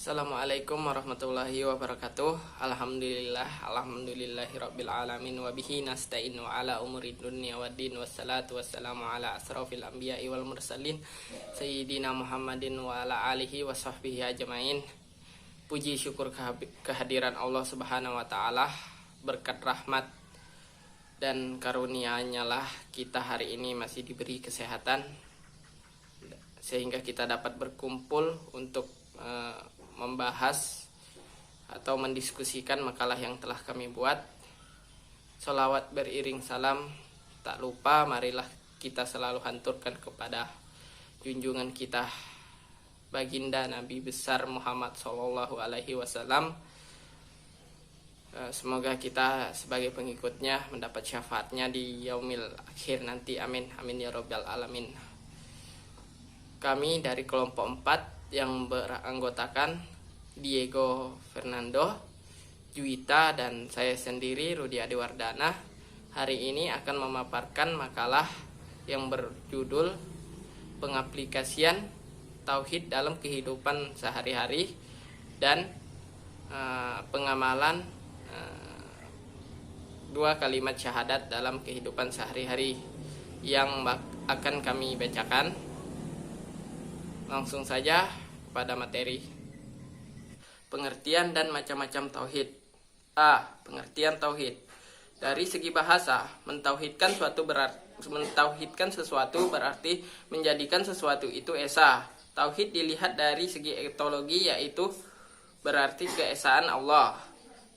Assalamualaikum warahmatullahi wabarakatuh. Alhamdulillahirabbil alamin wa bihi nasta'in wa ala umuri dunya waddin wassalatu wassalamu ala asrofil anbiya'i wal mursalin sayyidina Muhammadin wa ala alihi wa sahbihi ajmain. Puji syukur kehadiran Allah Subhanahu wa taala, berkat rahmat dan karunia-Nya lah kita hari ini masih diberi kesehatan sehingga kita dapat berkumpul untuk membahas atau mendiskusikan makalah yang telah kami buat. Sholawat beriring salam tak lupa marilah kita selalu hanturkan kepada junjungan kita baginda Nabi besar Muhammad Sallallahu Alaihi Wasallam. Semoga kita sebagai pengikutnya mendapat syafaatnya di yaumil akhir nanti, amin amin ya rabbal alamin. Kami dari kelompok 4 yang beranggotakan Diego Fernando, Juwita, dan saya sendiri Rudi Adiwardana hari ini akan memaparkan makalah yang berjudul Pengaplikasian Tauhid dalam Kehidupan Sehari-hari dan pengamalan 2 kalimat syahadat dalam kehidupan sehari-hari yang akan kami bacakan. Langsung saja pada materi. Pengertian dan macam-macam tauhid. A. Pengertian tauhid. Dari segi bahasa, mentauhidkan sesuatu berarti menjadikan sesuatu itu esa. Tauhid dilihat dari segi etologi, yaitu berarti keesaan Allah.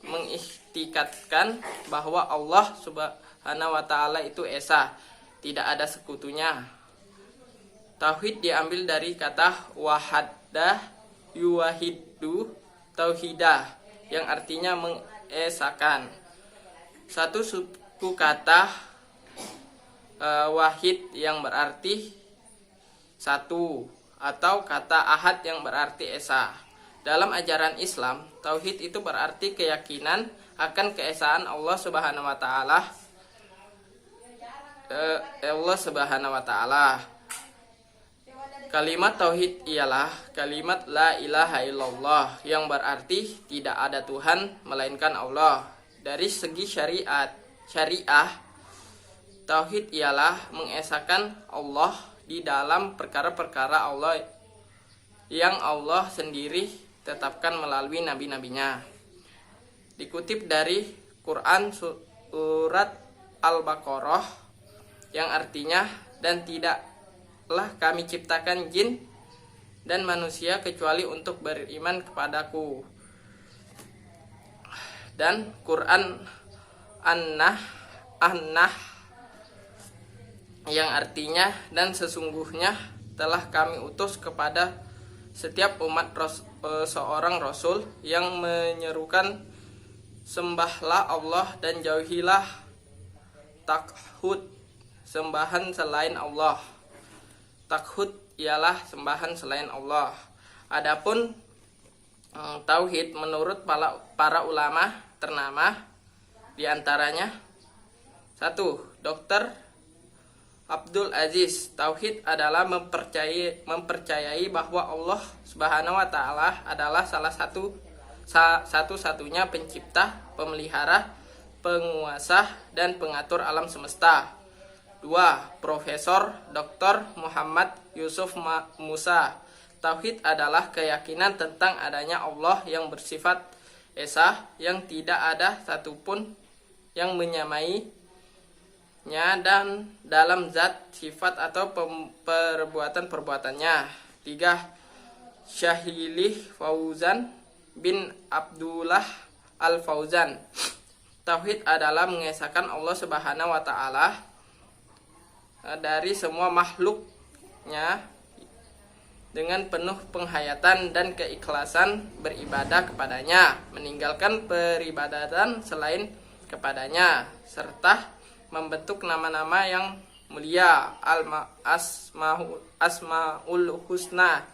Mengistikadkan bahwa Allah Subhanahu wa taala itu esa, tidak ada sekutunya. Tauhid diambil dari kata wahadah yuwahidu tauhidah yang artinya mengesakan. Satu suku kata wahid yang berarti satu, atau kata ahad yang berarti esa. Dalam ajaran Islam, tauhid itu berarti keyakinan akan keesaan Allah Subhanahu wa taala. Kalimat tauhid ialah kalimat la ilaha illallah yang berarti tidak ada Tuhan melainkan Allah. Dari segi syariah, tauhid ialah mengesahkan Allah di dalam perkara-perkara Allah yang Allah sendiri tetapkan melalui nabi-nabinya. Dikutip dari Quran surat Al-Baqarah yang artinya, dan tidaklah kami ciptakan jin dan manusia kecuali untuk beriman kepadaku. Dan Quran An-Nahl yang artinya, dan sesungguhnya telah kami utus kepada setiap umat seorang rasul yang menyerukan sembahlah Allah dan jauhilah takhut, sembahan selain Allah. Takhut ialah sembahan selain Allah. Adapun tauhid menurut para ulama ternama diantaranya 1. Dr. Abdul Aziz. Tauhid adalah mempercayai bahwa Allah Subhanahu wa taala adalah satu-satunya pencipta, pemelihara, penguasa, dan pengatur alam semesta. 2. Profesor Dr. Muhammad Yusuf Musa. Tauhid adalah keyakinan tentang adanya Allah yang bersifat esa, yang tidak ada satupun yang menyamainya dan dalam zat, sifat, atau perbuatan-perbuatannya. 3. Syahilih Fauzan bin Abdullah Al-Fauzan. Tauhid adalah mengesahkan Allah Subhanahu wa taala dari semua makhluknya dengan penuh penghayatan dan keikhlasan beribadah kepadanya, meninggalkan peribadatan selain kepadanya, serta membentuk nama-nama yang mulia, Asmaul Husna,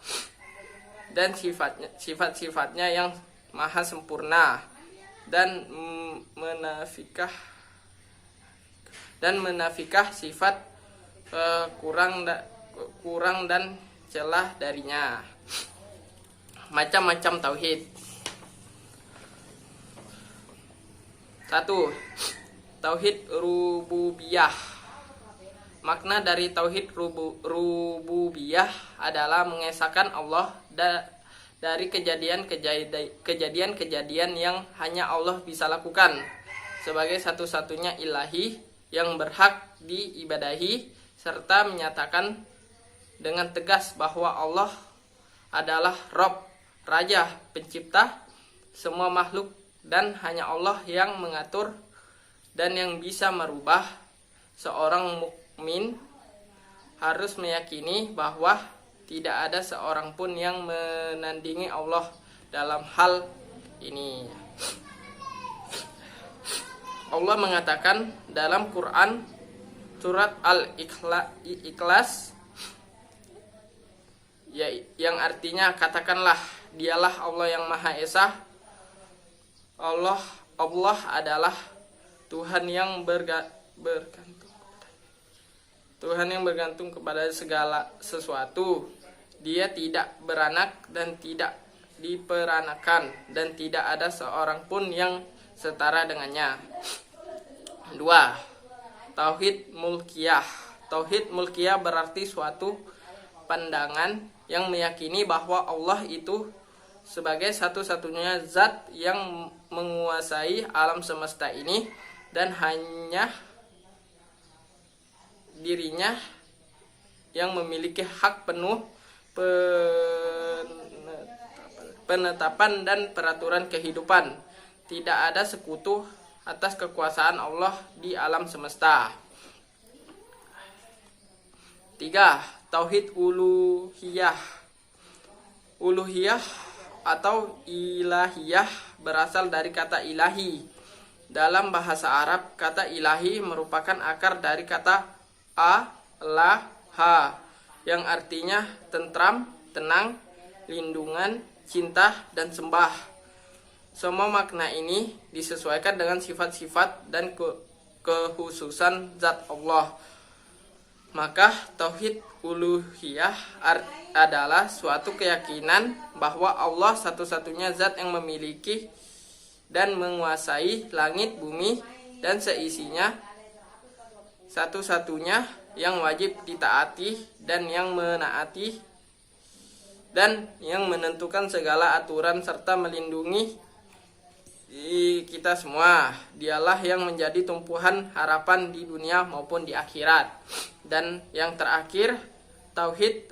dan sifat-sifatnya yang maha sempurna, dan menafikah sifat kurang dan celah darinya. Macam-macam tauhid. 1. Tauhid rububiyah. Makna dari tauhid rububiyah adalah mengesahkan Allah dari kejadian-kejadian yang hanya Allah bisa lakukan sebagai satu-satunya ilahi yang berhak diibadahi, serta menyatakan dengan tegas bahwa Allah adalah Rabb, Raja, Pencipta semua makhluk, dan hanya Allah yang mengatur dan yang bisa merubah. Seorang mukmin harus meyakini bahwa tidak ada seorang pun yang menandingi Allah dalam hal ini. Allah mengatakan dalam Quran surat Al-Ikhlas yang artinya, katakanlah dialah Allah yang Maha Esa. Allah adalah Tuhan yang bergantung kepada segala sesuatu. Dia tidak beranak dan tidak diperanakan, dan tidak ada seorang pun yang setara dengannya. 2. Tauhid mulkiyah. Tauhid mulkiyah berarti suatu pandangan yang meyakini bahwa Allah itu sebagai satu-satunya zat yang menguasai alam semesta ini, dan hanya dirinya yang memiliki hak penuh penetapan dan peraturan kehidupan. Tidak ada sekutu atas kekuasaan Allah di alam semesta. 3. Tauhid uluhiyah. Uluhiyah atau ilahiyah berasal dari kata ilahi. Dalam bahasa Arab, kata ilahi merupakan akar dari kata alaha, yang artinya tentram, tenang, lindungan, cinta, dan sembah. Semua makna ini disesuaikan dengan sifat-sifat dan kekhususan zat Allah. Maka tauhid uluhiyah adalah suatu keyakinan bahwa Allah satu-satunya zat yang memiliki dan menguasai langit, bumi, dan seisinya, satu-satunya yang wajib ditaati dan yang menaati dan yang menentukan segala aturan serta melindungi kita semua. Dialah yang menjadi tumpuan harapan di dunia maupun di akhirat. Dan yang terakhir, tauhid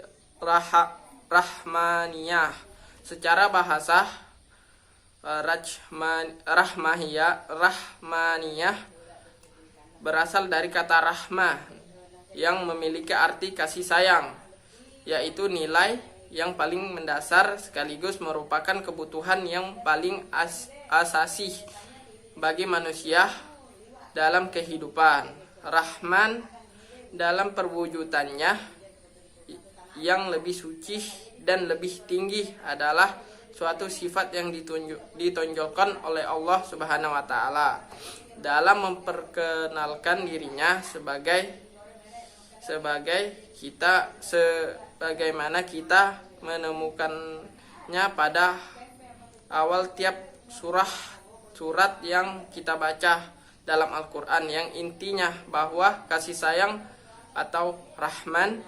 rahmaniyah. Secara bahasa rahmaniyah berasal dari kata rahmah yang memiliki arti kasih sayang, yaitu nilai yang paling mendasar sekaligus merupakan kebutuhan yang paling asasi bagi manusia dalam kehidupan. Rahman dalam perwujudannya yang lebih suci dan lebih tinggi adalah suatu sifat yang ditonjolkan oleh Allah Subhanahu wa taala dalam memperkenalkan dirinya sebagaimana kita menemukannya pada awal tiap surat yang kita baca dalam Al-Quran, yang intinya bahwa kasih sayang atau Rahman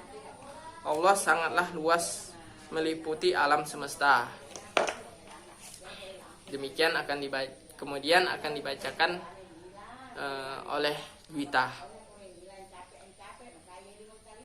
Allah sangatlah luas meliputi alam semesta. Demikian kemudian akan dibacakan oleh Dwita.